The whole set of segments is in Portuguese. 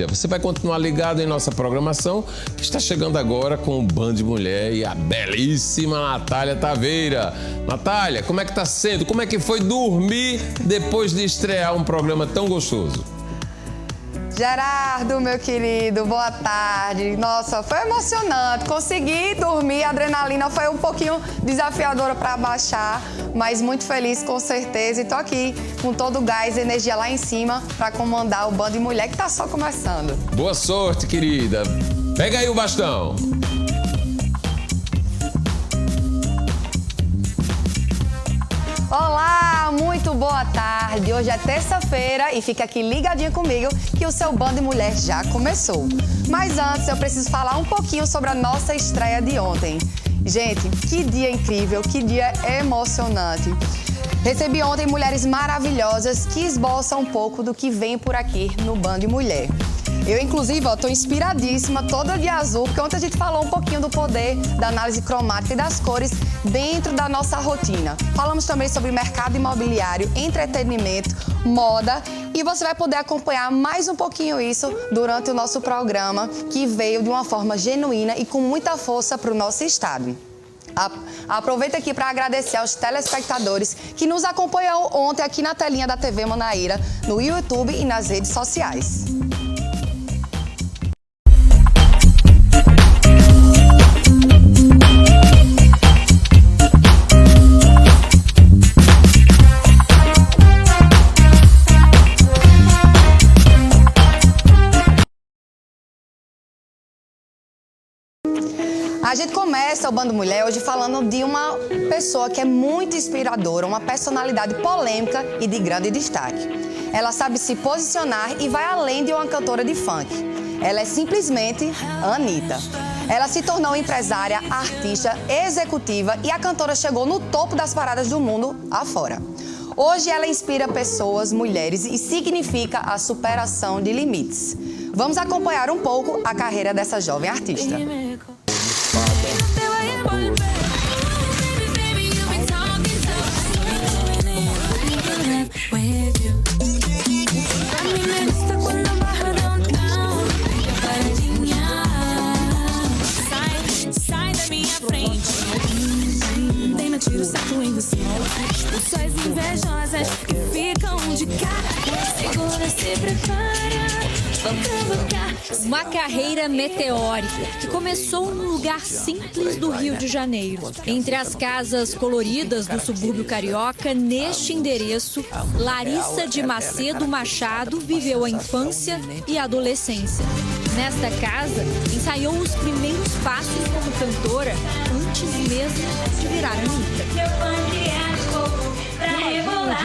Você vai continuar ligado em nossa programação, que está chegando agora com o Band Mulher e a belíssima Natália Taveira. Natália, como é que está sendo? Como é que foi dormir depois de estrear um programa tão gostoso? Gerardo, meu querido, boa tarde. Nossa, foi emocionante. Consegui dormir, a adrenalina foi um pouquinho desafiadora para baixar, mas muito feliz com certeza. E tô aqui com todo o gás e energia lá em cima para comandar o Band Mulher que tá só começando. Boa sorte, querida. Pega aí o bastão. Olá, muito boa tarde. Hoje é terça-feira e fica aqui ligadinho comigo que o seu Band Mulher já começou. Mas antes eu preciso falar um pouquinho sobre a nossa estreia de ontem. Gente, que dia incrível, que dia emocionante. Recebi ontem mulheres maravilhosas que esboçam um pouco do que vem por aqui no Band Mulher. Eu, inclusive, tô inspiradíssima, toda de azul, porque ontem a gente falou um pouquinho do poder da análise cromática e das cores dentro da nossa rotina. Falamos também sobre mercado imobiliário, entretenimento, moda e você vai poder acompanhar mais um pouquinho isso durante o nosso programa, que veio de uma forma genuína e com muita força para o nosso estado. Aproveito aqui para agradecer aos telespectadores que nos acompanham ontem aqui na telinha da TV Manaíra, no YouTube e nas redes sociais. A gente começa o Band Mulher hoje falando de uma pessoa que é muito inspiradora, uma personalidade polêmica e de grande destaque. Ela sabe se posicionar e vai além de uma cantora de funk. Ela é simplesmente a Anitta. Ela se tornou empresária, artista, executiva e a cantora chegou no topo das paradas do mundo afora. Hoje ela inspira pessoas, mulheres e significa a superação de limites. Vamos acompanhar um pouco a carreira dessa jovem artista. Pessoas invejosas que ficam de cara. Segura, se prepara. Uma carreira meteórica que começou num lugar simples do Rio de Janeiro. Entre as casas coloridas do subúrbio carioca, neste endereço, Larissa de Macedo Machado viveu a infância e a adolescência. Nesta casa, ensaiou os primeiros passos como cantora antes mesmo de virar Anitta. Meu funk é corpo pra rebolar.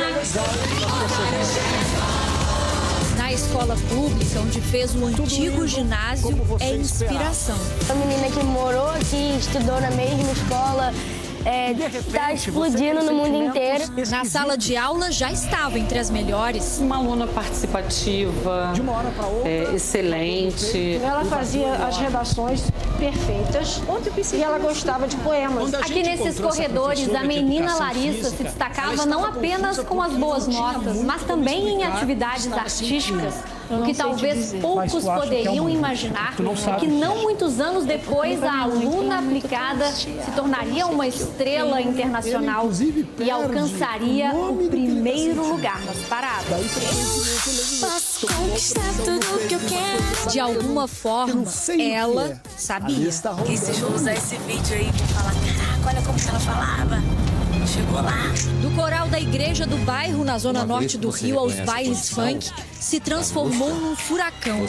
Na escola pública, onde fez o antigo ginásio, é inspiração. A menina que morou aqui, estudou na mesma escola, está explodindo no mundo inteiro. Na sala de aula já estava entre as melhores. Uma aluna participativa, excelente. Ela fazia as redações perfeitas e ela gostava de poemas. Aqui nesses corredores, a menina Larissa se destacava não apenas com as boas notas, mas também em atividades artísticas. O que talvez poucos poderiam imaginar é que não muitos anos depois a aluna aplicada se tornaria uma estrela internacional e alcançaria o primeiro lugar nas paradas. Posso conquistar tudo que eu quero. De alguma forma, ela sabia. E se eu usar esse vídeo aí pra falar, caraca, olha como que ela falava. Chegou lá. Do coral da igreja do bairro, na zona norte do Rio, aos bailes funk, se transformou num furacão.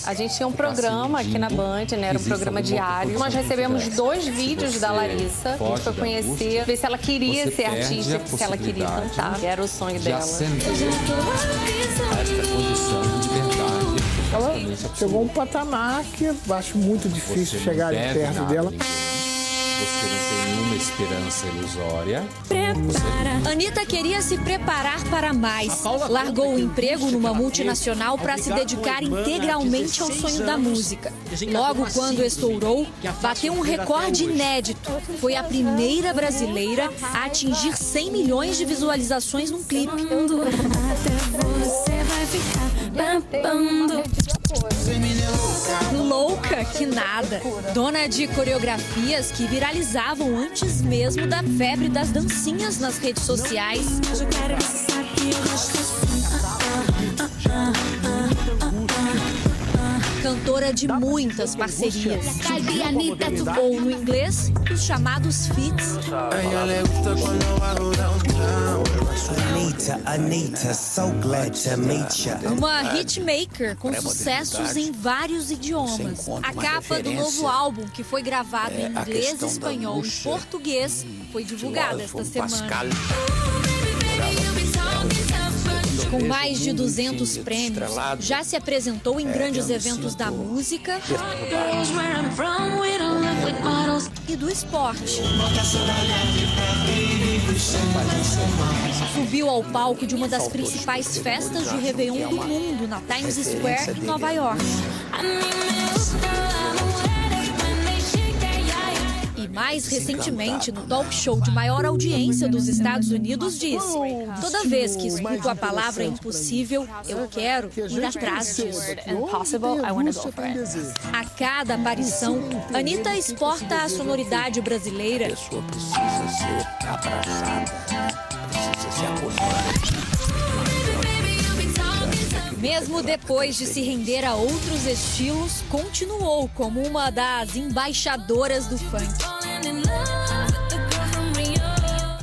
A gente tinha um programa aqui na Band, né? Era um programa diário. Nós recebemos 2 vídeos da Larissa. A gente foi conhecer, ver se ela queria ser artista, se ela queria cantar. Era o sonho dela. Ela chegou a um patamar que eu acho muito difícil chegar perto dela. você não tem nenhuma esperança ilusória. Anitta queria se preparar para mais. Largou o emprego numa multinacional para se dedicar integralmente ao sonho da música. Logo quando estourou, bateu um recorde inédito. Foi a primeira brasileira a atingir 100 milhões de visualizações num clipe. Louca que nada. Dona de coreografias que viralizavam antes mesmo da febre das dancinhas nas redes sociais. Cantora de muitas parcerias. Ou no inglês, os chamados feats. Uma hitmaker com sucessos em vários idiomas. A capa do novo álbum, que foi gravado em inglês, espanhol e português, foi divulgada esta semana. Com mais de 200 prêmios, já se apresentou em grandes eventos da música e do esporte. Subiu ao palco de uma das principais festas de Réveillon do mundo, na Times Square, em Nova York. E mais recentemente, no talk show de maior audiência dos Estados Unidos, disse: toda vez que escuto a palavra impossível, eu quero ir atrás disso. A cada aparição, Anitta exporta a sonoridade brasileira. Mesmo depois de se render a outros estilos, continuou como uma das embaixadoras do funk.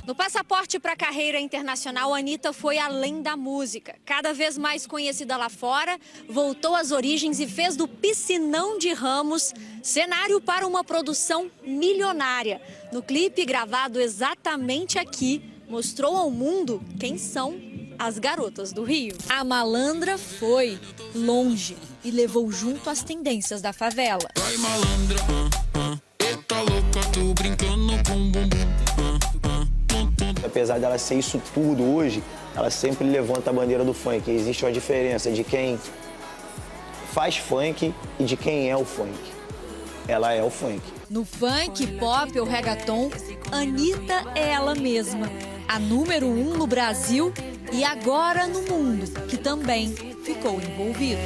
No passaporte para a carreira internacional, Anitta foi além da música. Cada vez mais conhecida lá fora, voltou às origens e fez do Piscinão de Ramos cenário para uma produção milionária. No clipe gravado exatamente aqui, mostrou ao mundo quem são as garotas do Rio. A malandra foi longe e levou junto as tendências da favela. Vai malandra, eita louca, tô brincando com bumbum. Apesar dela ser isso tudo hoje, ela sempre levanta a bandeira do funk. Existe uma diferença de quem faz funk e de quem é o funk. Ela é o funk. No funk, pop ou reggaeton, Anitta é ela mesma. A número 1 no Brasil e agora no mundo, que também ficou envolvido.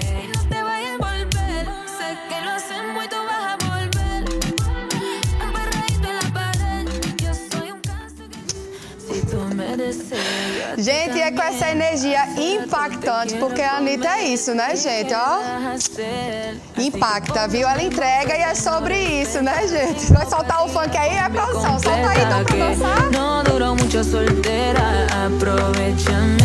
Gente, é com essa energia impactante, porque a Anitta é isso, né, gente? Ó, impacta, viu? Ela entrega e é sobre isso, né, gente? Vai soltar o funk aí, é produção. Solta aí, dá pra dançar? Não durou muito solteira, aproveitame.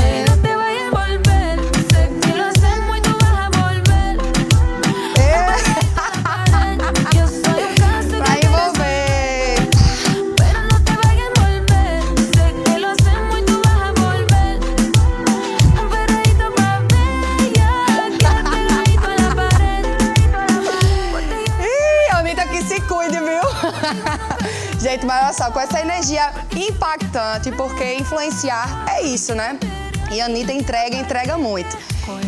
Gente, mas olha só, com essa energia impactante, porque influenciar é isso, né? E a Anitta entrega muito.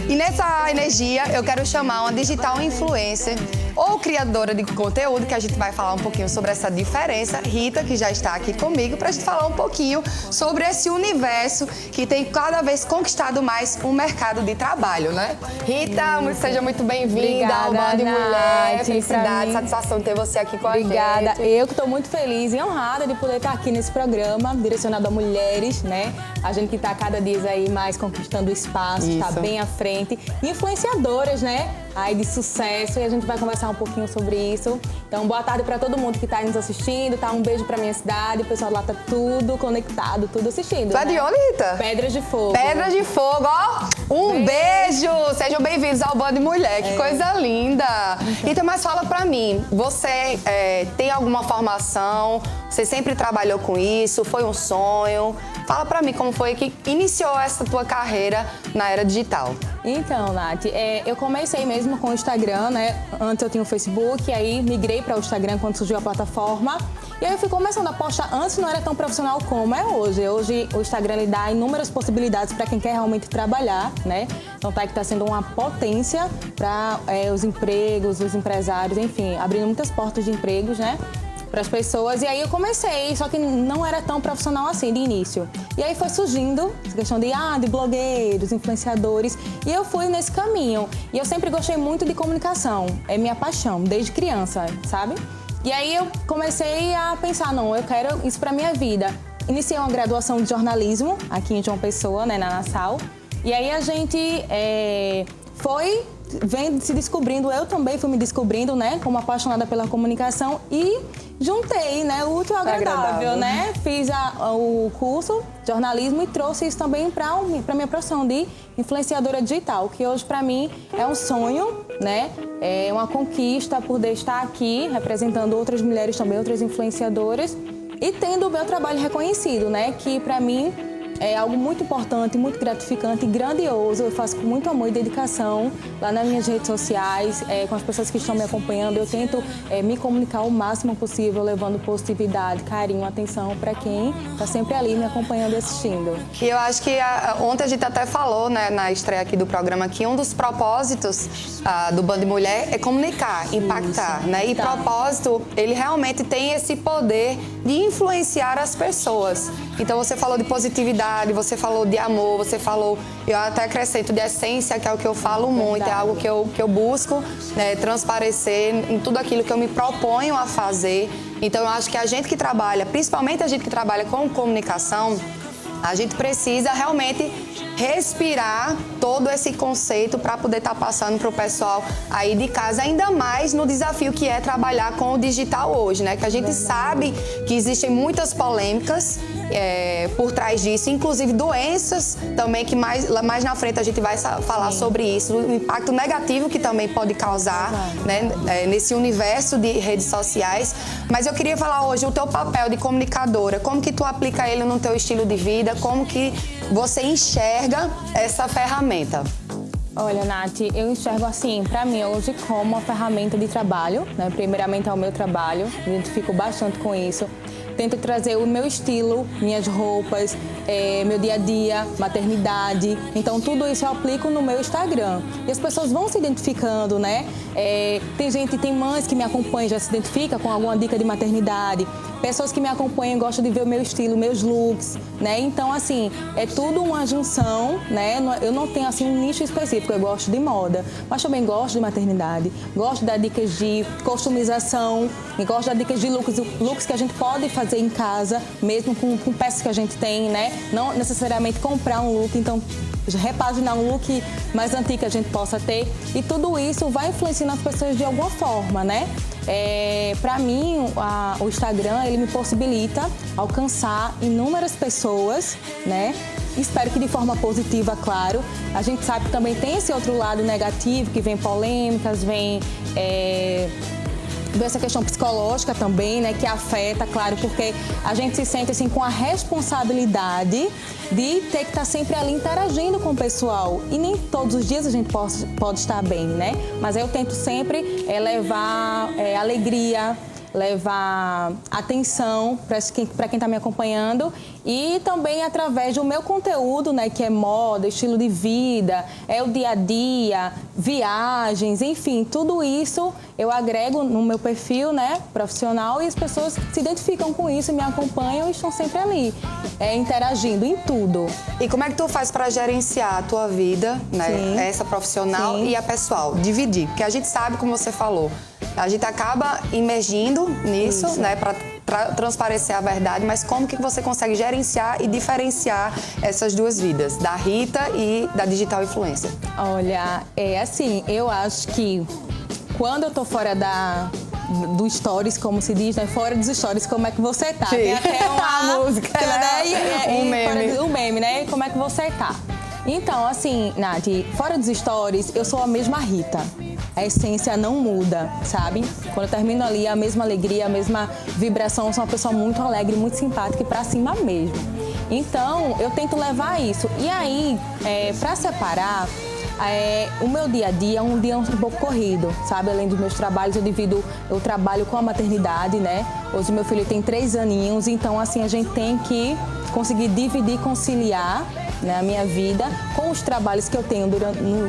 E nessa energia, eu quero chamar uma digital influencer ou criadora de conteúdo, que a gente vai falar um pouquinho sobre essa diferença. Rita, que já está aqui comigo, pra gente falar um pouquinho sobre esse universo que tem cada vez conquistado mais um mercado de trabalho, né? Rita, seja muito bem-vinda ao Band Mulher. Felicidade, satisfação ter você aqui com a gente. Obrigada. Eu que estou muito feliz e honrada de poder estar aqui nesse programa direcionado a mulheres, né? A gente que está cada dia aí mais conquistando espaço, está bem à frente. Influenciadoras, né? Aí de sucesso, e a gente vai conversar um pouquinho sobre isso. Então, boa tarde para todo mundo que está nos assistindo, tá? Um beijo para minha cidade, o pessoal lá tá tudo conectado, tudo assistindo. Tu é de onde, Rita? Pedras de Fogo. Pedras de Fogo, ó! Um beijo! Sejam bem-vindos ao Band Mulher, que coisa linda! Rita, mas fala pra mim, você tem alguma formação? Você sempre trabalhou com isso? Foi um sonho? Fala pra mim como foi que iniciou essa tua carreira na era digital. Então, Nath, eu comecei mesmo com o Instagram, né? Antes eu tinha o Facebook, aí migrei para o Instagram quando surgiu a plataforma. E aí eu fui começando a postar. Antes não era tão profissional como é hoje. Hoje o Instagram ele dá inúmeras possibilidades para quem quer realmente trabalhar, né? Então tá que tá sendo uma potência para os empregos, os empresários, enfim, abrindo muitas portas de empregos, né? Para as pessoas. E aí eu comecei, só que não era tão profissional assim de início. E aí foi surgindo essa questão de blogueiros, influenciadores, e eu fui nesse caminho. E eu sempre gostei muito de comunicação, é minha paixão, desde criança, sabe? E aí eu comecei a pensar, não, eu quero isso para minha vida. Iniciei uma graduação de jornalismo aqui em João Pessoa, né, na Nassau. E aí a gente vem se descobrindo, eu também fui me descobrindo, né, como apaixonada pela comunicação e juntei, né, o útil ao agradável, né? Fiz o curso de jornalismo e trouxe isso também para minha profissão de influenciadora digital, que hoje para mim é um sonho, né? É uma conquista poder estar aqui representando outras mulheres também, outras influenciadoras e tendo o meu trabalho reconhecido, né? Que para mim é algo muito importante, muito gratificante e grandioso. Eu faço com muito amor e dedicação lá nas minhas redes sociais, com as pessoas que estão me acompanhando. Eu tento me comunicar o máximo possível, levando positividade, carinho, atenção para quem está sempre ali me acompanhando e assistindo. E eu acho que ontem a gente até falou, né, na estreia aqui do programa, que um dos propósitos do Band Mulher é comunicar, impactar, né? E propósito, ele realmente tem esse poder de influenciar as pessoas. Então você falou de positividade, você falou de amor, você falou, eu até acrescento, de essência, que é o que eu falo muito, é algo que eu busco, né, transparecer em tudo aquilo que eu me proponho a fazer. Então eu acho que a gente que trabalha, principalmente a gente que trabalha com comunicação, a gente precisa realmente respirar todo esse conceito para poder estar passando para o pessoal aí de casa, ainda mais no desafio que é trabalhar com o digital hoje, né? Que a gente sabe que existem muitas polêmicas por trás disso, inclusive doenças também, que mais na frente a gente vai falar sobre isso, o impacto negativo que também pode causar, né, nesse universo de redes sociais. Mas eu queria falar hoje o teu papel de comunicadora, como que tu aplica ele no teu estilo de vida, como que você enxerga essa ferramenta? Olha, Nath, eu enxergo assim, para mim hoje, como uma ferramenta de trabalho, né? Primeiramente é o meu trabalho, me identifico bastante com isso. Tento trazer o meu estilo, minhas roupas, meu dia a dia, maternidade. Então, tudo isso eu aplico no meu Instagram. E as pessoas vão se identificando, né? Tem mães que me acompanham, já se identificam com alguma dica de maternidade. Pessoas que me acompanham gostam de ver o meu estilo, meus looks, né? Então, assim, é tudo uma junção, né? Eu não tenho, assim, um nicho específico. Eu gosto de moda, mas também gosto de maternidade. Gosto de dar dicas de customização e gosto de dar dicas de looks que a gente pode fazer em casa, mesmo com peças que a gente tem, né? Não necessariamente comprar um look, então repaginar um look mais antigo que a gente possa ter. E tudo isso vai influenciando as pessoas de alguma forma, né? Para mim, o Instagram, ele me possibilita alcançar inúmeras pessoas, né? Espero que de forma positiva, claro. A gente sabe que também tem esse outro lado negativo, que vem polêmicas, vem essa questão psicológica também, né, que afeta, claro, porque a gente se sente assim com a responsabilidade de ter que estar sempre ali interagindo com o pessoal. E nem todos os dias a gente pode estar bem, né? Mas eu tento sempre levar alegria, levar atenção para quem está me acompanhando e também através do meu conteúdo, né, que é moda, estilo de vida, é o dia a dia, viagens, enfim, tudo isso eu agrego no meu perfil, né, profissional, e as pessoas se identificam com isso, me acompanham e estão sempre ali, interagindo em tudo. E como é que tu faz para gerenciar a tua vida, né, essa profissional e a pessoal? Dividir, porque a gente sabe, como você falou, a gente acaba imergindo nisso, né, para transparecer a verdade, mas como que você consegue gerenciar e diferenciar essas duas vidas, da Rita e da digital influencer? Olha, assim, eu acho que quando eu tô fora do stories, como se diz, né? Fora dos stories, como é que você tá? Sim. Tem até uma música, né? Um meme, né? Como é que você tá? Então, assim, Nath, fora dos stories, eu sou a mesma Rita. A essência não muda, sabe? Quando eu termino ali, a mesma alegria, a mesma vibração. Eu sou uma pessoa muito alegre, muito simpática e pra cima mesmo. Então, eu tento levar isso. E aí, pra separar, o meu dia a dia é um dia um pouco corrido, sabe? Além dos meus trabalhos, eu divido eu trabalho com a maternidade, né? Hoje meu filho tem 3 aninhos, então assim, a gente tem que conseguir dividir, conciliar, né, a minha vida com os trabalhos que eu tenho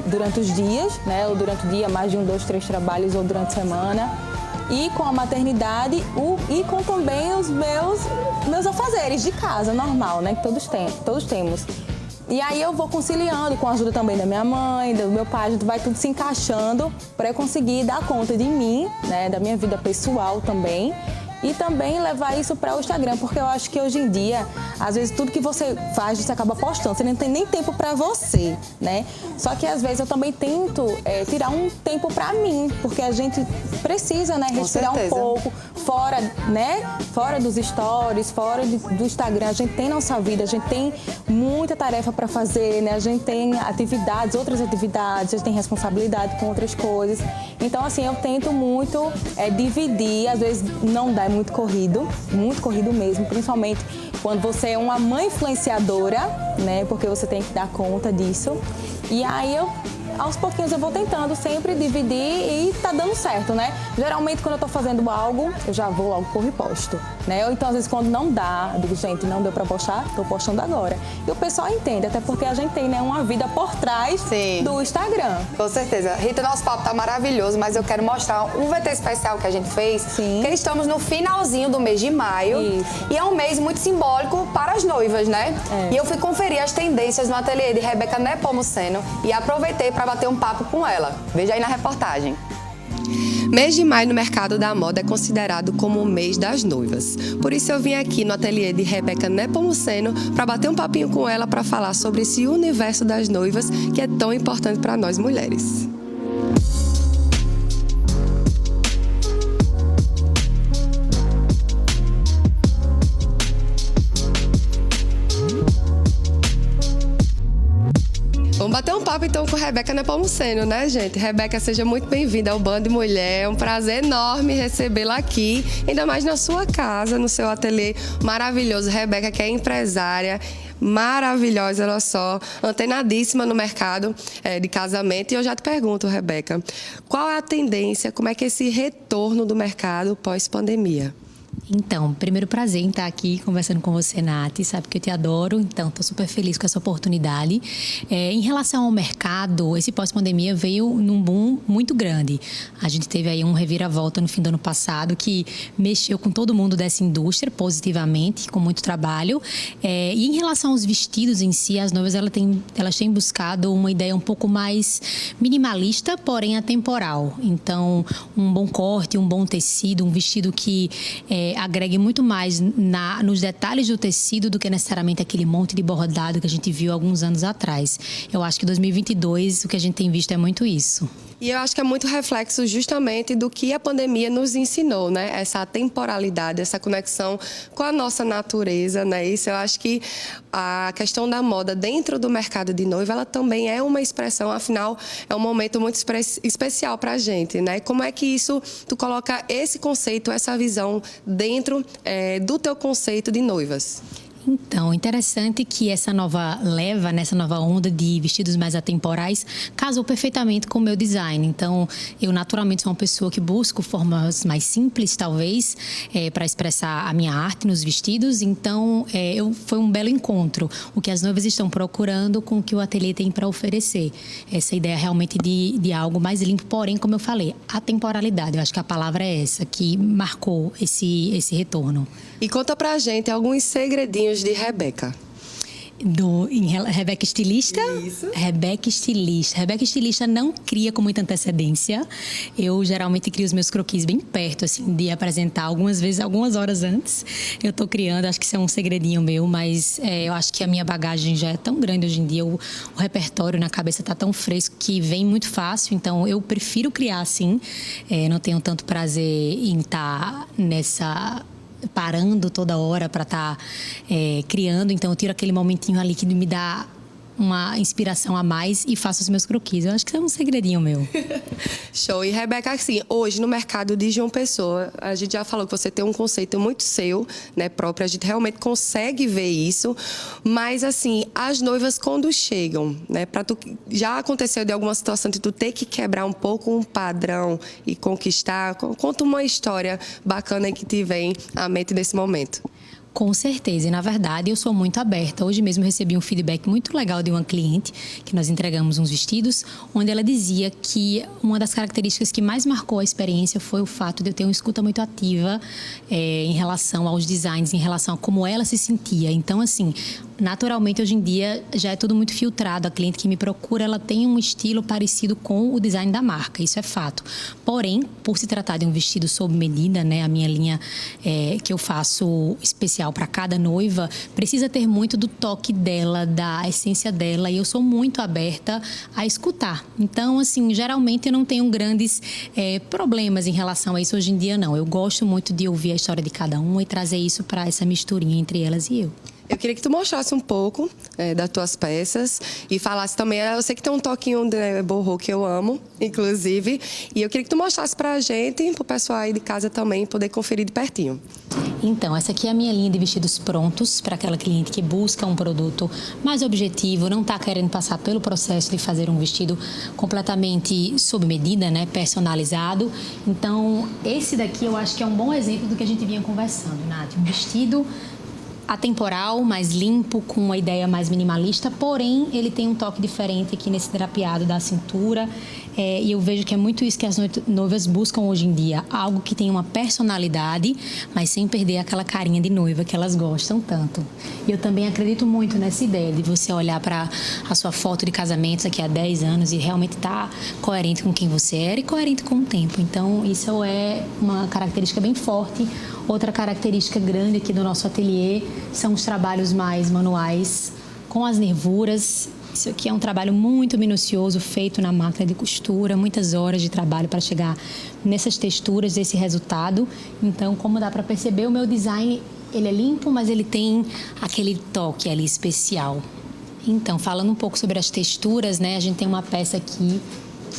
durante os dias, né? Ou durante o dia, mais de 1, 2, 3 trabalhos, ou durante a semana. E com a maternidade e com também os meus afazeres de casa, normal, né? Que todos temos. E aí eu vou conciliando com a ajuda também da minha mãe, do meu pai, a gente vai tudo se encaixando para eu conseguir dar conta de mim, né? Da minha vida pessoal também. E também levar isso para o Instagram, porque eu acho que hoje em dia, às vezes tudo que você faz, você acaba postando, você não tem nem tempo para você, né? Só que às vezes eu também tento tirar um tempo para mim, porque a gente precisa, né, respirar um pouco, fora, né? Fora dos stories, fora do Instagram, a gente tem nossa vida, a gente tem muita tarefa para fazer, né? A gente tem atividades, outras atividades, a gente tem responsabilidade com outras coisas. Então, assim, eu tento muito dividir, às vezes não dá, é muito corrido mesmo, principalmente quando você é uma mãe influenciadora, né? Porque você tem que dar conta disso. E aí aos pouquinhos eu vou tentando sempre dividir e tá dando certo, né? Geralmente quando eu tô fazendo algo, eu já vou logo por reposto, né? Ou então às vezes quando não dá, eu digo, gente, não deu pra postar, tô postando agora. E o pessoal entende, até porque a gente tem, né, uma vida por trás do Instagram. Com certeza. Rita, nosso papo tá maravilhoso, mas eu quero mostrar um VT especial que a gente fez. Sim. Que estamos no finalzinho do mês de maio. Isso. E é um mês muito simbólico para as noivas, né? É. E eu fui conferir as tendências no ateliê de Rebeca Nepomuceno e aproveitei para bater um papo com ela. Veja aí na reportagem. Mês de maio no mercado da moda é considerado como o mês das noivas. Por isso eu vim aqui no ateliê de Rebeca Nepomuceno para bater um papinho com ela para falar sobre esse universo das noivas que é tão importante para nós mulheres. Vamos bater um papo então com Rebeca Nepomuceno, né, gente? Rebeca, seja muito bem-vinda ao Band Mulher. É um prazer enorme recebê-la aqui, ainda mais na sua casa, no seu ateliê maravilhoso. Rebeca, que é empresária maravilhosa, olha só, antenadíssima no mercado de casamento. E eu já te pergunto, Rebeca, qual é a tendência, como é que é esse retorno do mercado pós-pandemia? Então, primeiro prazer em estar aqui conversando com você, Nath. Sabe que eu te adoro, então estou super feliz com essa oportunidade. Em relação ao mercado, esse pós-pandemia veio num boom muito grande. A gente teve aí um reviravolta no fim do ano passado que mexeu com todo mundo dessa indústria positivamente, com muito trabalho. E em relação aos vestidos em si, as noivas elas têm buscado uma ideia um pouco mais minimalista, porém atemporal. Então, um bom corte, um bom tecido, um vestido que agregue muito mais nos detalhes do tecido do que necessariamente aquele monte de bordado que a gente viu alguns anos atrás. Eu acho que em 2022 o que a gente tem visto é muito isso. E eu acho que é muito reflexo justamente do que a pandemia nos ensinou, né? Essa temporalidade, essa conexão com a nossa natureza, né? Isso eu acho que a questão da moda dentro do mercado de noiva, ela também é uma expressão, afinal, é um momento muito especial pra gente, né? Como é que isso, tu coloca esse conceito, essa visão dentro do teu conceito de noivas? Então, interessante que essa nova leva, nessa nova onda de vestidos mais atemporais, casou perfeitamente com o meu design. Então, eu naturalmente sou uma pessoa que busco formas mais simples, talvez, para expressar a minha arte nos vestidos. Então, foi um belo encontro. O que as noivas estão procurando com o que o ateliê tem para oferecer. Essa ideia realmente de algo mais limpo, porém, como eu falei, a temporalidade. Eu acho que a palavra é essa, que marcou esse retorno. E conta pra gente alguns segredinhos de Rebeca. Rebeca Estilista? Isso. Rebeca Estilista. Rebeca Estilista não cria com muita antecedência. Eu geralmente crio os meus croquis bem perto, assim, de apresentar. Algumas vezes, algumas horas antes, eu tô criando. Acho que isso é um segredinho meu, mas eu acho que a minha bagagem já é tão grande hoje em dia. O repertório na cabeça tá tão fresco que vem muito fácil. Então, eu prefiro criar assim. Não tenho tanto prazer em estar parando toda hora para estar criando. Então eu tiro aquele momentinho ali que me dá uma inspiração a mais e faço os meus croquis. Eu acho que é um segredinho meu. Show. E, Rebeca, assim, hoje no mercado de João Pessoa, a gente já falou que você tem um conceito muito seu, né, próprio. A gente realmente consegue ver isso. Mas, assim, as noivas quando chegam, né? Já aconteceu de alguma situação de tu ter que quebrar um pouco um padrão e conquistar? Conta uma história bacana que te vem à mente nesse momento. Com certeza, e na verdade eu sou muito aberta. Hoje mesmo eu recebi um feedback muito legal de uma cliente, que nós entregamos uns vestidos, onde ela dizia que uma das características que mais marcou a experiência foi o fato de eu ter uma escuta muito ativa em relação aos designs, em relação a como ela se sentia. Então, assim, naturalmente hoje em dia já é tudo muito filtrado. A cliente que me procura, ela tem um estilo parecido com o design da marca, isso é fato. Porém, por se tratar de um vestido sob medida, né, a minha linha que eu faço especial para cada noiva, precisa ter muito do toque dela, da essência dela, e eu sou muito aberta a escutar. Então, assim, geralmente eu não tenho grandes problemas em relação a isso hoje em dia, não. Eu gosto muito de ouvir a história de cada um e trazer isso para essa misturinha entre elas e eu. Eu queria que tu mostrasse um pouco das tuas peças e falasse também, eu sei que tem um toquinho de boho que eu amo, inclusive, e eu queria que tu mostrasse pra gente, pro pessoal aí de casa também poder conferir de pertinho. Então, essa aqui é a minha linha de vestidos prontos para aquela cliente que busca um produto mais objetivo, não está querendo passar pelo processo de fazer um vestido completamente sob medida, né, personalizado. Então, esse daqui eu acho que é um bom exemplo do que a gente vinha conversando, Nath. Um vestido atemporal, mais limpo, com uma ideia mais minimalista, porém ele tem um toque diferente aqui nesse drapeado da cintura, e eu vejo que é muito isso que as noivas buscam hoje em dia, algo que tem uma personalidade, mas sem perder aquela carinha de noiva que elas gostam tanto. E eu também acredito muito nessa ideia de você olhar para a sua foto de casamento daqui a 10 anos e realmente estar coerente com quem você era e coerente com o tempo. Então, isso é uma característica bem forte. Outra característica grande aqui do nosso ateliê são os trabalhos mais manuais, com as nervuras. Isso aqui é um trabalho muito minucioso, feito na máquina de costura, muitas horas de trabalho para chegar nessas texturas, esse resultado. Então, como dá para perceber, o meu design, ele é limpo, mas ele tem aquele toque ali especial. Então, falando um pouco sobre as texturas, né, a gente tem uma peça aqui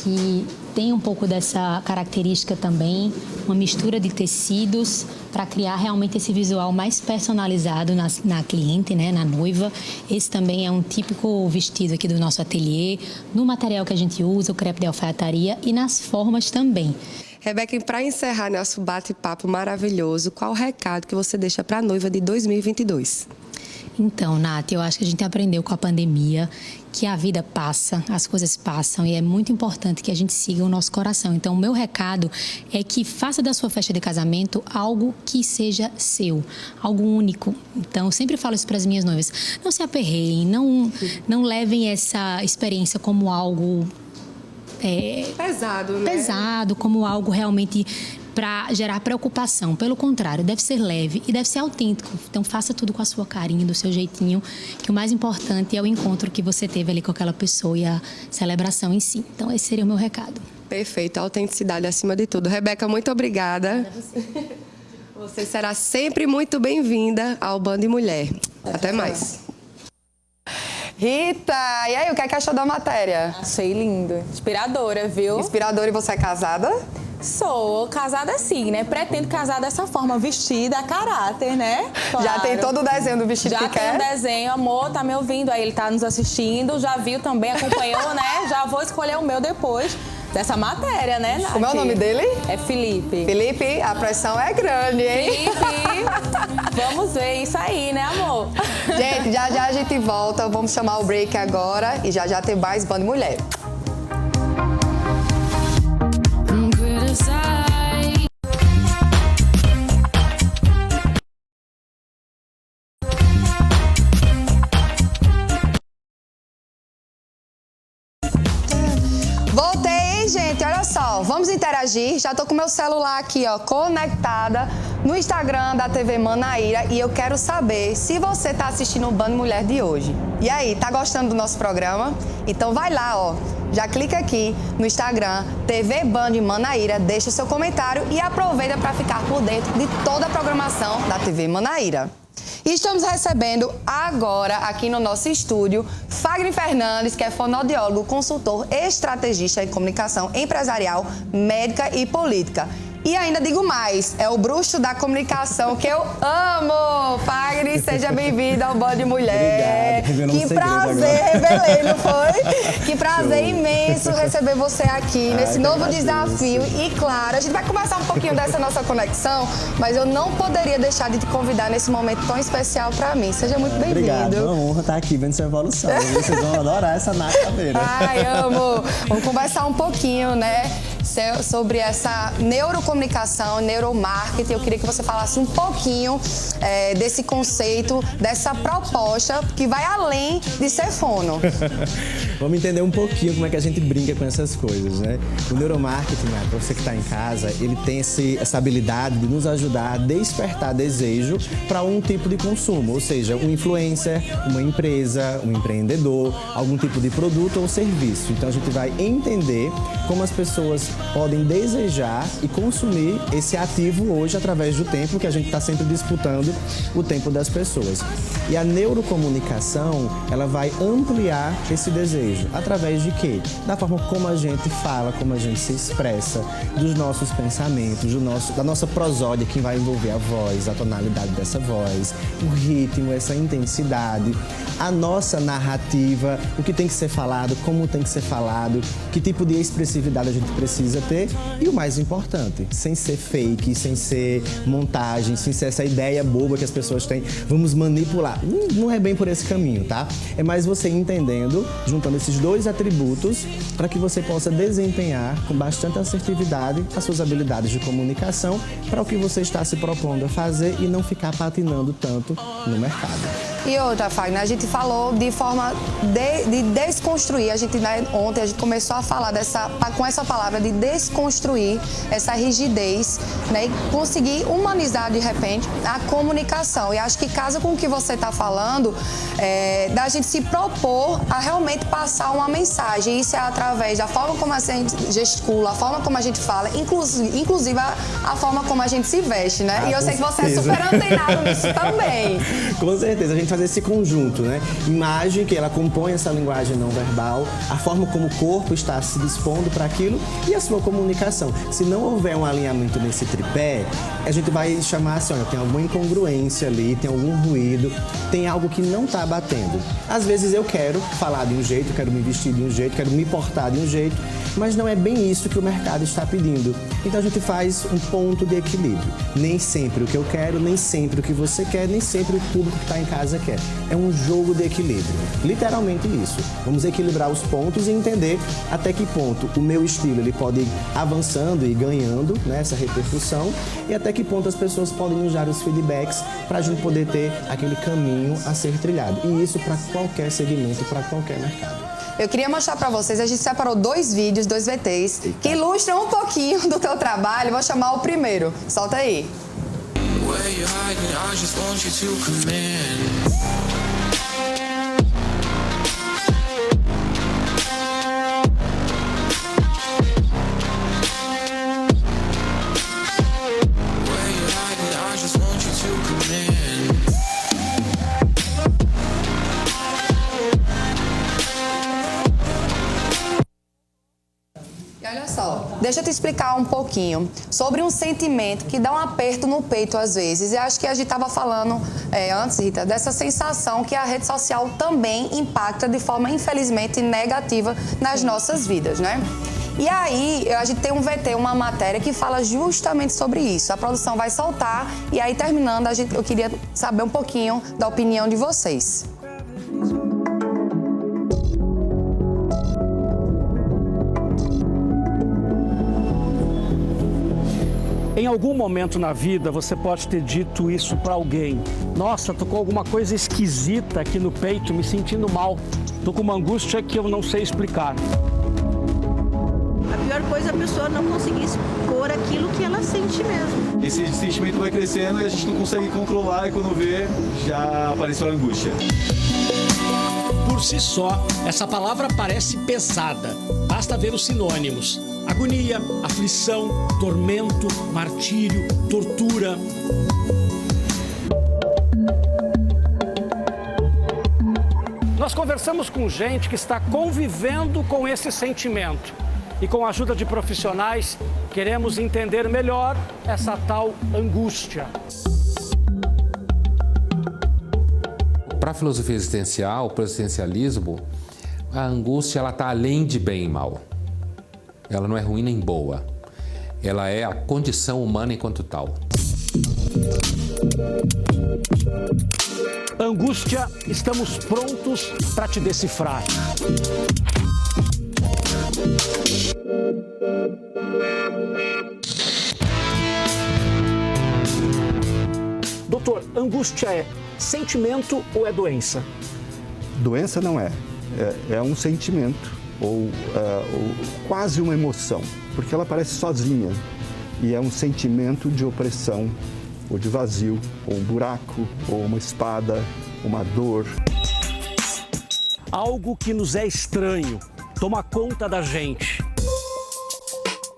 que tem um pouco dessa característica também, uma mistura de tecidos para criar realmente esse visual mais personalizado na cliente, né, na noiva. Esse também é um típico vestido aqui do nosso ateliê, no material que a gente usa, o crepe de alfaiataria, e nas formas também. Rebeca, para encerrar nosso bate-papo maravilhoso, qual o recado que você deixa para a noiva de 2022? Então, Nath, eu acho que a gente aprendeu com a pandemia que a vida passa, as coisas passam e é muito importante que a gente siga o nosso coração. Então, o meu recado é que faça da sua festa de casamento algo que seja seu, algo único. Então, eu sempre falo isso para as minhas noivas. Não se aperreiem, não levem essa experiência como algo pesado, né? Pesado, como algo realmente para gerar preocupação. Pelo contrário, deve ser leve e deve ser autêntico. Então, faça tudo com a sua carinha, do seu jeitinho, que o mais importante é o encontro que você teve ali com aquela pessoa e a celebração em si. Então, esse seria o meu recado. Perfeito, a autenticidade acima de tudo. Rebeca, muito obrigada. Você será sempre muito bem-vinda ao Band Mulher. Até mais. Rita, e aí, o que é que achou da matéria? Achei lindo. Inspiradora, viu? Inspiradora, e você é casada? Sou casada sim, né? Pretendo casar dessa forma, vestida a caráter, né? Claro. Já tem todo o desenho do vestido que quer? Já tem o desenho, amor, tá me ouvindo aí, ele tá nos assistindo, já viu também, acompanhou, né? Já vou escolher o meu depois dessa matéria, né, Nath? Como é o nome dele? É Felipe. Felipe, a pressão é grande, hein? Felipe, vamos ver isso aí, né, amor? Gente, já já a gente volta, vamos chamar o break agora e já já tem mais Band Mulher. Voltei, gente, olha só, vamos interagir. Já tô com meu celular aqui, ó, conectada no Instagram da TV Manaíra e eu quero saber se você tá assistindo o Band Mulher de hoje. E aí, tá gostando do nosso programa? Então vai lá, ó, já clica aqui no Instagram, TV Band Manaíra, deixa o seu comentário e aproveita para ficar por dentro de toda a programação da TV Manaíra. E estamos recebendo agora, aqui no nosso estúdio, Fagner Fernandes, que é fonoaudiólogo, consultor, estrategista em comunicação empresarial, médica e política. E ainda digo mais, é o bruxo da comunicação que eu amo! Fagner, seja bem-vindo ao Band Mulher. Obrigado, que prazer, revelei, não foi? Que prazer imenso receber você aqui nesse novo desafio. E claro, a gente vai conversar um pouquinho dessa nossa conexão, mas eu não poderia deixar de te convidar nesse momento tão especial para mim. Seja muito bem-vindo. Obrigado, é uma honra estar aqui vendo sua evolução. Vocês vão adorar essa Nath Taveira. Ai, amo! Vamos conversar um pouquinho, né? Sobre essa neurocomunicação, neuromarketing. Eu queria que você falasse um pouquinho desse conceito, dessa proposta que vai além de ser fono. Vamos entender um pouquinho como é que a gente brinca com essas coisas, né? O neuromarketing, né, para você que está em casa, ele tem essa habilidade de nos ajudar a despertar desejo para um tipo de consumo, ou seja, um influencer, uma empresa, um empreendedor, algum tipo de produto ou serviço. Então a gente vai entender como as pessoas podem desejar e consumir esse ativo hoje através do tempo, que a gente está sempre disputando o tempo das pessoas. E a neurocomunicação, ela vai ampliar esse desejo. Através de quê? Da forma como a gente fala, como a gente se expressa, dos nossos pensamentos, da nossa prosódia, que vai envolver a voz, a tonalidade dessa voz, o ritmo, essa intensidade, a nossa narrativa, o que tem que ser falado, como tem que ser falado, que tipo de expressividade a gente precisa ter e o mais importante, sem ser fake, sem ser montagem, sem ser essa ideia boba que as pessoas têm, vamos manipular. Não é bem por esse caminho, tá? É mais você entendendo, juntando esses dois atributos para que você possa desempenhar com bastante assertividade as suas habilidades de comunicação para o que você está se propondo a fazer e não ficar patinando tanto no mercado. E outra, Fagner, a gente falou de forma de desconstruir. Ontem a gente começou a falar com essa palavra de desconstruir essa rigidez, né? E conseguir humanizar de repente a comunicação. E acho que casa com o que você está falando, da gente se propor a realmente passar uma mensagem. Isso é através da forma como a gente gesticula, a forma como a gente fala, inclusive a forma como a gente se veste, né? E eu sei que você é super antenado nisso também. Com certeza, a gente faz esse conjunto, né? Imagem, que ela compõe essa linguagem não verbal, a forma como o corpo está se dispondo para aquilo e a sua comunicação. Se não houver um alinhamento nesse tripé, a gente vai chamar assim, olha, tem alguma incongruência ali, tem algum ruído, tem algo que não está batendo. Às vezes eu quero falar de um jeito, quero me vestir de um jeito, quero me portar de um jeito, mas não é bem isso que o mercado está pedindo. Então a gente faz um ponto de equilíbrio. Nem sempre o que eu quero, nem sempre o que você quer, nem sempre o público que está em casa quer. É um jogo de equilíbrio. Literalmente isso. Vamos equilibrar os pontos e entender até que ponto o meu estilo ele pode ir avançando e ganhando, né, essa repercussão e até que ponto as pessoas podem usar os feedbacks para a gente poder ter aquele caminho a ser trilhado. E isso para qualquer segmento, para qualquer mercado. Eu queria mostrar para vocês, a gente separou 2 vídeos, 2 VTs, que ilustram um pouquinho do teu trabalho. Vou chamar o primeiro. Solta aí. Deixa eu te explicar um pouquinho sobre um sentimento que dá um aperto no peito às vezes. E acho que a gente estava falando antes, Rita, dessa sensação que a rede social também impacta de forma, infelizmente, negativa nas nossas vidas, né? E aí, a gente tem um VT, uma matéria que fala justamente sobre isso. A produção vai soltar e aí, terminando, eu queria saber um pouquinho da opinião de vocês. Em algum momento na vida, você pode ter dito isso para alguém. Nossa, tô com alguma coisa esquisita aqui no peito, me sentindo mal. Tô com uma angústia que eu não sei explicar. A pior coisa é a pessoa não conseguir expor aquilo que ela sente mesmo. Esse sentimento vai crescendo e a gente não consegue controlar e quando vê, já apareceu a angústia. Por si só, essa palavra parece pesada. Basta ver os sinônimos. Agonia, aflição, tormento, martírio, tortura. Nós conversamos com gente que está convivendo com esse sentimento. E com a ajuda de profissionais, queremos entender melhor essa tal angústia. Para a filosofia existencial, para o existencialismo, a angústia está além de bem e mal. Ela não é ruim nem boa. Ela é a condição humana enquanto tal. Angústia, estamos prontos para te decifrar. Doutor, angústia é sentimento ou é doença? Doença não é. É um sentimento ou quase uma emoção, porque ela aparece sozinha e é um sentimento de opressão ou de vazio, ou um buraco, ou uma espada, uma dor. Algo que nos é estranho, toma conta da gente.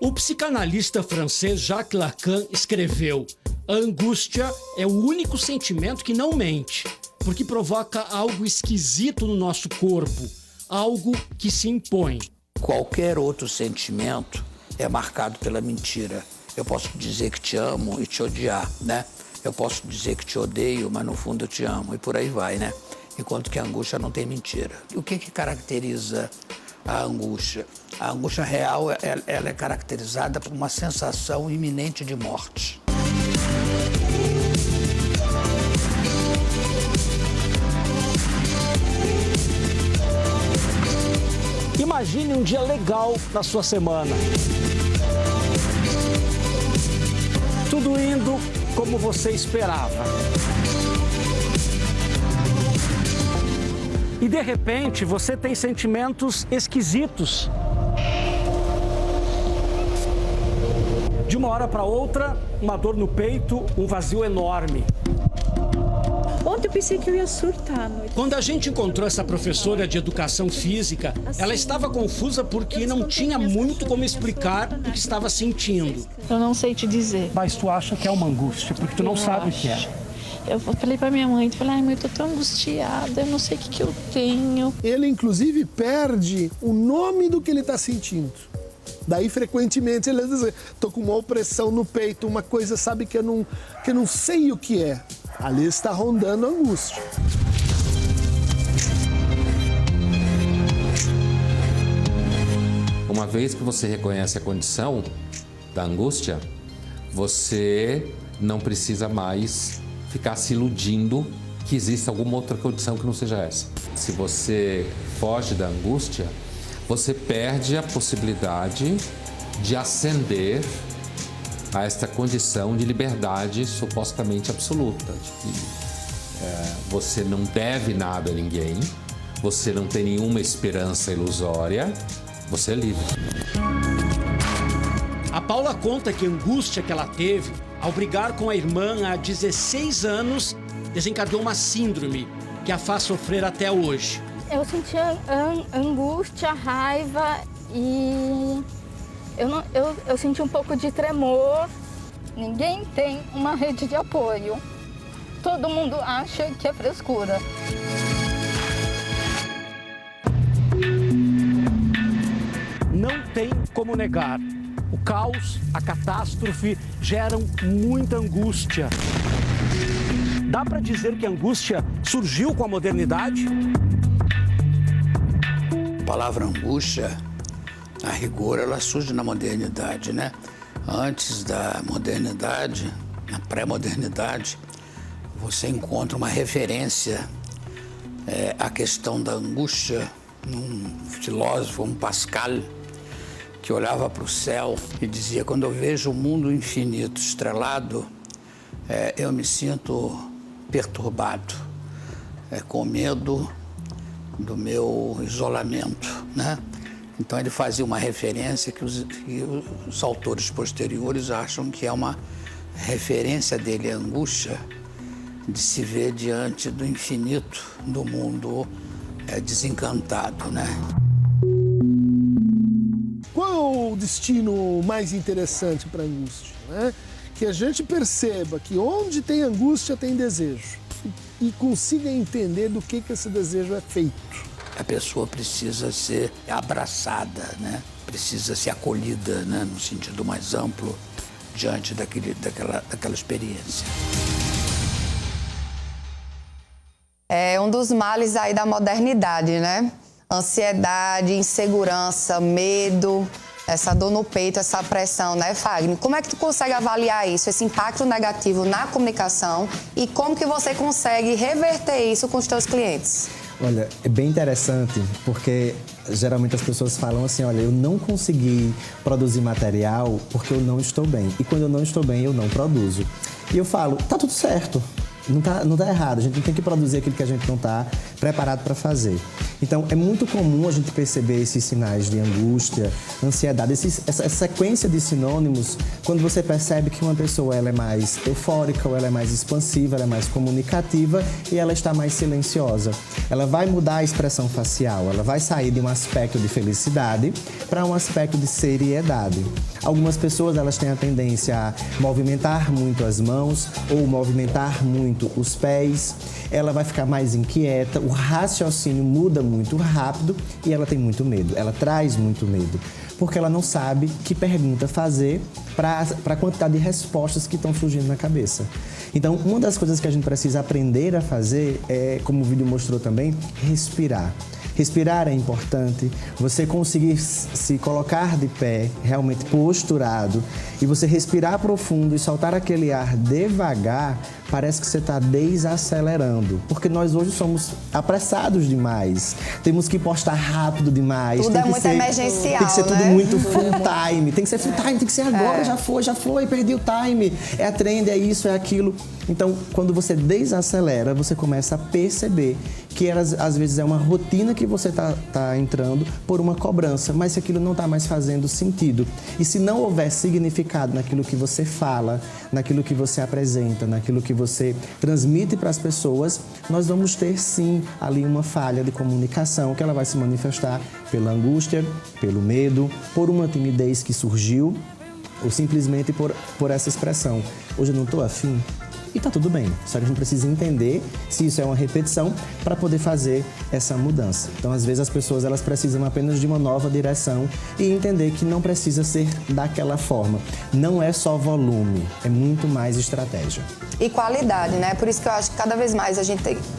O psicanalista francês Jacques Lacan escreveu: a angústia é o único sentimento que não mente, porque provoca algo esquisito no nosso corpo, algo que se impõe. Qualquer outro sentimento é marcado pela mentira. Eu posso dizer que te amo e te odiar, né? Eu posso dizer que te odeio, mas no fundo eu te amo, e por aí vai, né? Enquanto que a angústia não tem mentira. O que caracteriza a angústia? A angústia real, ela é caracterizada por uma sensação iminente de morte. Imagine um dia legal na sua semana. Tudo indo como você esperava. E de repente você tem sentimentos esquisitos. De uma hora para outra, uma dor no peito, um vazio enorme. Ontem eu pensei que eu ia surtar. Quando a gente encontrou essa professora de educação física, ela estava confusa porque não tinha muito como explicar o que estava sentindo. Eu não sei te dizer. Mas tu acha que é uma angústia, porque tu não sabe o que é. Eu falei pra minha mãe, ai mãe, eu tô tão angustiada, eu não sei o que eu tenho. Ele, inclusive, perde o nome do que ele tá sentindo. Daí, frequentemente, ele diz, tô com uma opressão no peito, uma coisa, sabe, que eu não sei o que é. Ali está rondando a angústia. Uma vez que você reconhece a condição da angústia, você não precisa mais ficar se iludindo que existe alguma outra condição que não seja essa. Se você foge da angústia, você perde a possibilidade de ascender a esta condição de liberdade supostamente absoluta, de que você não deve nada a ninguém, você não tem nenhuma esperança ilusória, você é livre. A Paula conta que a angústia que ela teve ao brigar com a irmã há 16 anos desencadeou uma síndrome que a faz sofrer até hoje. Eu sentia angústia, raiva e eu senti um pouco de tremor. Ninguém tem uma rede de apoio. Todo mundo acha que é frescura. Não tem como negar. O caos, a catástrofe geram muita angústia. Dá para dizer que a angústia surgiu com a modernidade? A palavra angústia, a rigor, ela surge na modernidade, né? Antes da modernidade, na pré-modernidade, você encontra uma referência à questão da angústia num filósofo, um Pascal, que olhava para o céu e dizia: quando eu vejo o mundo infinito estrelado, eu me sinto perturbado, com medo do meu isolamento, né? Então ele fazia uma referência que os autores posteriores acham que é uma referência dele à angústia de se ver diante do infinito, do mundo desencantado, né? Qual o destino mais interessante para a angústia? Né? Que a gente perceba que onde tem angústia tem desejo e consiga entender do que esse desejo é feito. A pessoa precisa ser abraçada, né? Precisa ser acolhida, né? No sentido mais amplo, diante daquela experiência. É um dos males aí da modernidade, né? Ansiedade, insegurança, medo, essa dor no peito, essa pressão, né, Fagner? Como é que tu consegue avaliar isso, esse impacto negativo na comunicação e como que você consegue reverter isso com os teus clientes? Olha, é bem interessante porque geralmente as pessoas falam assim, olha, eu não consegui produzir material porque eu não estou bem. E quando eu não estou bem, eu não produzo. E eu falo, tá tudo certo. Não tá errado, a gente não tem que produzir aquilo que a gente não está preparado para fazer. Então, é muito comum a gente perceber esses sinais de angústia, ansiedade, essa sequência de sinônimos, quando você percebe que uma pessoa ela é mais eufórica, ou ela é mais expansiva, ela é mais comunicativa e ela está mais silenciosa. Ela vai mudar a expressão facial, ela vai sair de um aspecto de felicidade para um aspecto de seriedade. Algumas pessoas elas têm a tendência a movimentar muito as mãos ou movimentar muito os pés, ela vai ficar mais inquieta, o raciocínio muda muito rápido e ela tem muito medo, ela traz muito medo, porque ela não sabe que pergunta fazer para a quantidade de respostas que estão surgindo na cabeça. Então, uma das coisas que a gente precisa aprender a fazer é, como o vídeo mostrou também, respirar. Respirar é importante, você conseguir se colocar de pé, realmente posturado, e você respirar profundo e soltar aquele ar devagar, parece que você está desacelerando. Porque nós hoje somos apressados demais, temos que postar rápido demais. Tudo é muito emergencial, tem que ser né? tudo muito full time, tem que ser full time, tem que ser agora, já foi, perdi o time, é a trend, é isso, é aquilo. Então, quando você desacelera, você começa a perceber que às vezes é uma rotina que você está entrando por uma cobrança, mas se aquilo não está mais fazendo sentido. E se não houver significado naquilo que você fala, naquilo que você apresenta, naquilo que você transmite para as pessoas, nós vamos ter sim ali uma falha de comunicação que ela vai se manifestar pela angústia, pelo medo, por uma timidez que surgiu ou simplesmente por essa expressão. Hoje eu não estou afim. E tá tudo bem, só que a gente precisa entender se isso é uma repetição para poder fazer essa mudança. Então, às vezes, as pessoas elas precisam apenas de uma nova direção e entender que não precisa ser daquela forma. Não é só volume, é muito mais estratégia. E qualidade, né? Por isso que eu acho que cada vez mais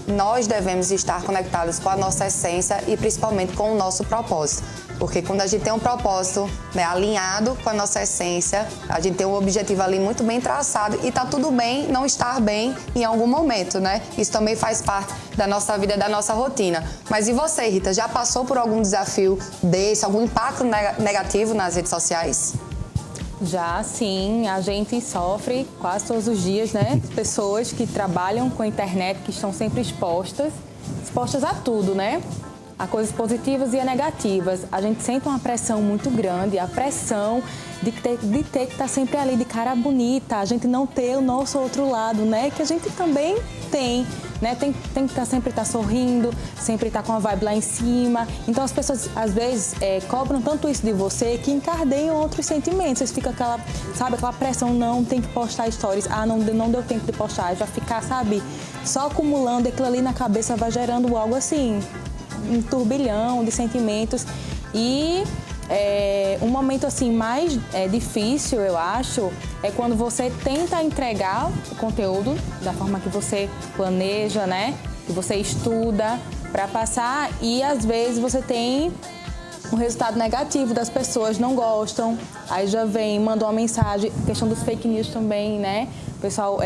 nós devemos estar conectados com a nossa essência e principalmente com o nosso propósito. Porque quando a gente tem um propósito, né, alinhado com a nossa essência, a gente tem um objetivo ali muito bem traçado e tá tudo bem não estar bem em algum momento, né? Isso também faz parte da nossa vida, da nossa rotina. Mas e você, Rita, já passou por algum desafio desse, algum impacto negativo nas redes sociais? Já, sim. A gente sofre quase todos os dias, né? Pessoas que trabalham com a internet, que estão sempre expostas a tudo, né? A coisas positivas e a negativas. A gente sente uma pressão muito grande, a pressão de ter que estar sempre ali de cara bonita, a gente não ter o nosso outro lado, né? Que a gente também tem, né? Tem que sempre estar sorrindo, sempre estar com a vibe lá em cima. Então as pessoas, às vezes, cobram tanto isso de você que encardeiam outros sentimentos. Vocês ficam aquela pressão, não, tem que postar stories. Ah, não deu tempo de postar. Já ficar, só acumulando aquilo ali na cabeça vai gerando algo assim, um turbilhão de sentimentos. E um momento assim mais difícil, eu acho, é quando você tenta entregar o conteúdo da forma que você planeja, né? Que você estuda para passar e às vezes você tem um resultado negativo, das pessoas não gostam, aí já manda uma mensagem, questão dos fake news também, né? O pessoal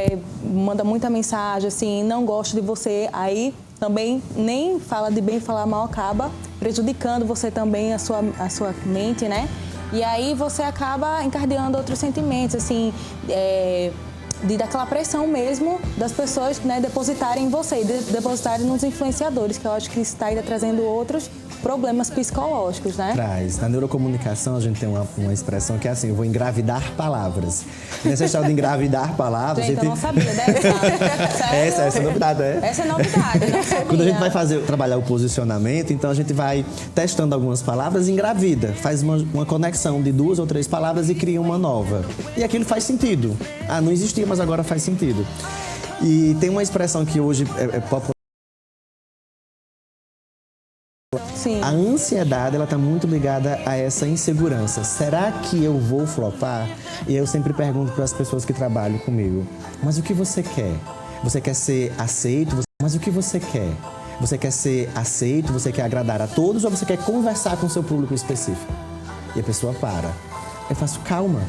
manda muita mensagem assim, não gosto de você, aí também nem fala de bem, falar mal, acaba prejudicando você também, a sua mente, né? E aí você acaba encadeando outros sentimentos, assim, daquela pressão mesmo das pessoas, né, depositarem em você, depositarem nos influenciadores, que eu acho que isso está ainda trazendo outros problemas psicológicos, né? Traz. Na neurocomunicação, a gente tem uma expressão que é assim, eu vou engravidar palavras. Nessa história de engravidar palavras... Gente, eu não sabia, deve estar. Essa é novidade, né? Essa é novidade, não sabia. Quando a gente vai trabalhar o posicionamento, então a gente vai testando algumas palavras e engravida. Faz uma conexão de 2 ou 3 palavras e cria uma nova. E aquilo faz sentido. Ah, não existia, mas agora faz sentido. E tem uma expressão que hoje é popular Sim. A ansiedade, ela tá muito ligada a essa insegurança. Será que eu vou flopar? E eu sempre pergunto para as pessoas que trabalham comigo, mas o que você quer? Você quer ser aceito? Mas o que você quer? Você quer ser aceito? Você quer agradar a todos? Ou você quer conversar com o seu público específico? E a pessoa para. Eu faço, calma.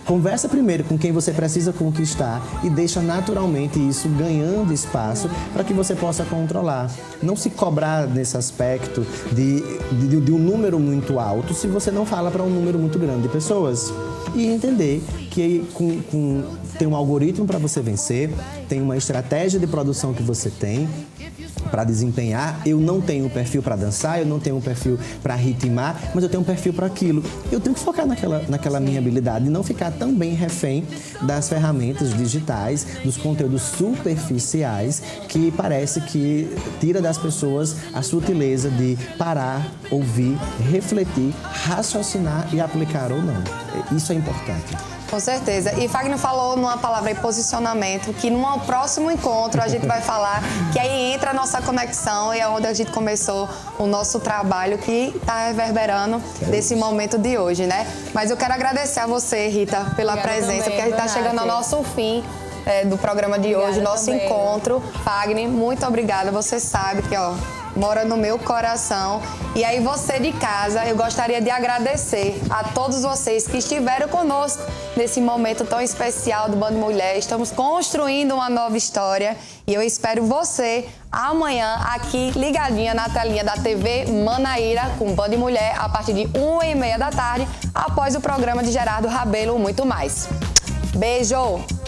Conversa primeiro com quem você precisa conquistar e deixa naturalmente isso ganhando espaço para que você possa controlar. Não se cobrar nesse aspecto de um número muito alto se você não fala para um número muito grande de pessoas. E entender que tem um algoritmo para você vencer, tem uma estratégia de produção que você tem para desempenhar. Eu não tenho um perfil para dançar, eu não tenho um perfil para ritmar, mas eu tenho um perfil para aquilo. Eu tenho que focar naquela minha habilidade e não ficar tão bem refém das ferramentas digitais, dos conteúdos superficiais, que parece que tira das pessoas a sutileza de parar, ouvir, refletir, raciocinar e aplicar ou não. Isso é importante. Com certeza. E Fagner falou numa palavra aí, posicionamento, que num próximo encontro a gente vai falar, que aí entra a nossa conexão e é onde a gente começou o nosso trabalho, que está reverberando desse momento de hoje, né? Mas eu quero agradecer a você, Rita, pela presença, porque a gente está chegando ao nosso fim do programa de hoje, nosso encontro. Fagner, muito obrigada. Você sabe que, mora no meu coração. E aí você de casa, eu gostaria de agradecer a todos vocês que estiveram conosco nesse momento tão especial do Band Mulher. Estamos construindo uma nova história e eu espero você amanhã aqui ligadinha na telinha da TV Manaíra com Band Mulher a partir de 1h30 da tarde, após o programa de Gerardo Rabelo Muito Mais. Beijo!